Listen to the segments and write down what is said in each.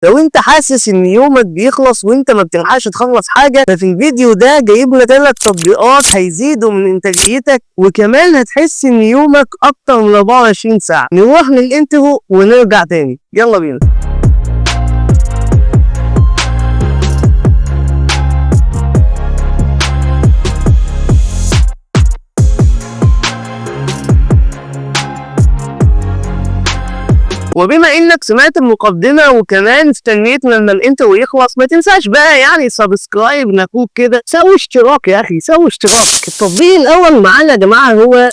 لو انت حاسس ان يومك بيخلص وانت ما بتلحقش تخلص حاجه، ففي الفيديو ده جايب لك 3 تطبيقات هيزيدوا من انتاجيتك، وكمان هتحس ان يومك اكتر من 24 ساعه. نروح للانترو ونرجع تاني، يلا بينا. وبما انك سمعت المقدمه وكمان استنيت لما الانترو يخلص، ما تنساش بقى يعني سبسكرايب نكوك كده، سوي اشتراك يا اخي، سوي اشتراك. التطبيق الاول معانا يا جماعه هو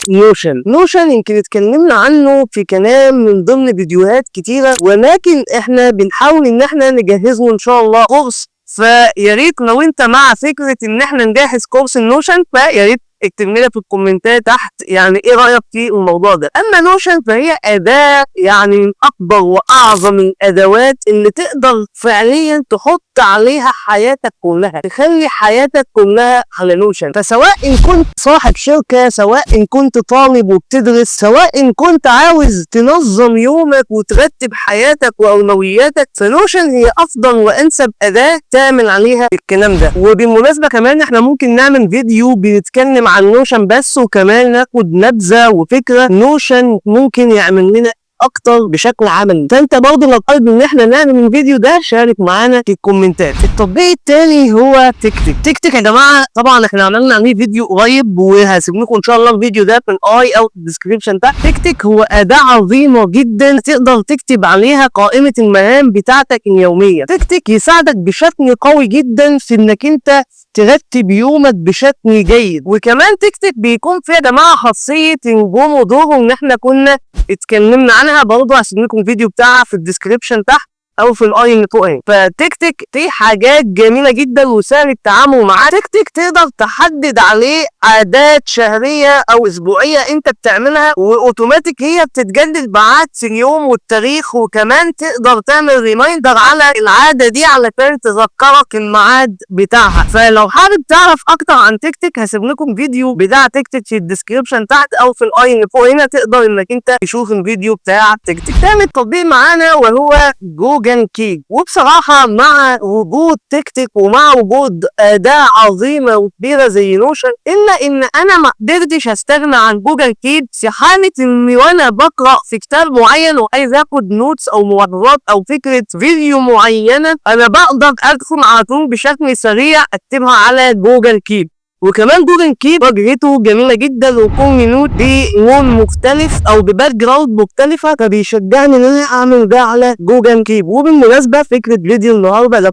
نوشن يمكن اتكلمنا عنه في كلام من ضمن فيديوهات كتيره، ولكن احنا بنحاول ان احنا نجهز له ان شاء الله كورس. فيا ريت لو انت مع فكره ان احنا نجهز كورس النوشن، فيا ريت اكتب لنا في الكومنتات تحت يعني ايه رايك في الموضوع ده. اما نوشن فهي اداه يعني من اكبر واعظم الادوات اللي تقدر فعليا تحط عليها حياتك كلها، تخلي حياتك كلها على نوشن. فسواء ان كنت صاحب شركه، سواء ان كنت طالب وبتدرس، سواء ان كنت عاوز تنظم يومك وترتب حياتك واولوياتك، فنوشن هي افضل وانسب اداه تعمل عليها الكلام ده. وبالمناسبه كمان احنا ممكن نعمل فيديو بنتكلم عن نوشن بس، وكمان ناخد نبذه وفكره نوشن ممكن يعمل لنا اكتر بشكل عملي. فانت برضه لو حابب ان احنا نعمل الفيديو ده شارك معانا في الكومنتات. التطبيق التاني هو تيك يا جماعه، طبعا احنا عملنا عليه فيديو قريب وهسيب لكم ان شاء الله الفيديو ده في الاي او الديسكربشن تحت. تيك هو اداه عظيمه جدا تقدر تكتب عليها قائمه المهام بتاعتك اليوميه. تيك يساعدك بشكل قوي جدا في انك انت ترتب يومك بشكل جيد. وكمان تيك بيكون فيها يا جماعه خاصيه البومودورو ان احنا كنا اتكلمنا عنها، برضه هسيب لكم فيديو بتاعها في الديسكربشن تحت او في الاي اللي فوقين. فتيك دي حاجات جميله جدا وسهل التعامل معاها. تيك تقدر تحدد عليه عادات شهريه او اسبوعيه انت بتعملها، واوتوماتيك هي بتتجدد بعد اليوم والتاريخ، وكمان تقدر تعمل ريمايندر على العاده دي علشان تذكرك الميعاد بتاعها. فلو حابب تعرف اكتر عن تيك هسيب لكم فيديو بتاع تيك في الديسكربشن تحت او في الاي اللي فوق هنا، تقدر انك انت تشوف الفيديو بتاع تيك. تاني تطبيق معانا وهو جوجل كيب. وبصراحه مع وجود تيك ومع وجود اداه عظيمه وكبيره زي نوشن، الا ان انا ما قدرتش استغنى عن جوجل كيب في حاله اني وانا بقرا في كتاب معين وعايز اخد نوتس او ملاحظات او فكره فيديو معينه، انا بقدر ادخل على طول بشكل سريع اكتبها على جوجل كيب. وكمان جوجل كيب واجهته جميله جدا وكل نوت بلون مختلف او بباك جراوند مختلفه، فبيشجعني ان انا اعمل ده على جوجل كيب. وبالمناسبه فكره فيديو النهارده لو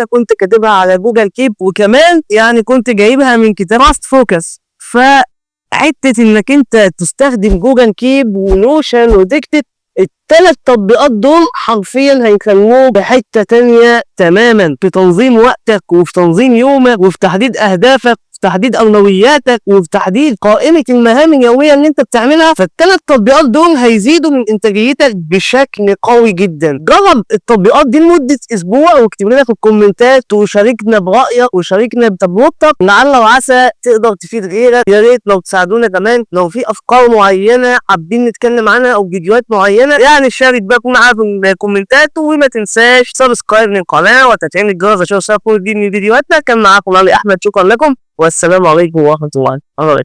كنت كاتبها على جوجل كيب، وكمان يعني كنت جايبها من كتاب فاست فوكس. فحته انك انت تستخدم جوجل كيب ونوشن وتكتب، الثلاث تطبيقات دول حرفيا هيخلوه بحته تانيه تماما في تنظيم وقتك وفي تنظيم يومك وفي تحديد اهدافك، في تحديد اولوياتك، وفي تحديد قائمه المهام اليوميه اللي انت بتعملها. فالثلاث تطبيقات دول هيزيدوا من انتاجيتك بشكل قوي جدا. جرب التطبيقات دي لمده اسبوع واكتب لنا في الكومنتات وشاركنا برايك وشاركنا بتجربتك، لعل وعسى تقدر تفيد غيرك. يا ريت لو تساعدونا كمان لو في افكار معينه حابين نتكلم عنها او فيديوهات معينه، يعني شارك بقى معانا في الكومنتات. وما تنساش سبسكرايب للقناه وتفعيل الجرس عشان توصلكوا كل جديد من فيديوهاتنا. كان معاكم علي احمد، شكرا لكم والسلام عليكم ورحمه الله وبركاته.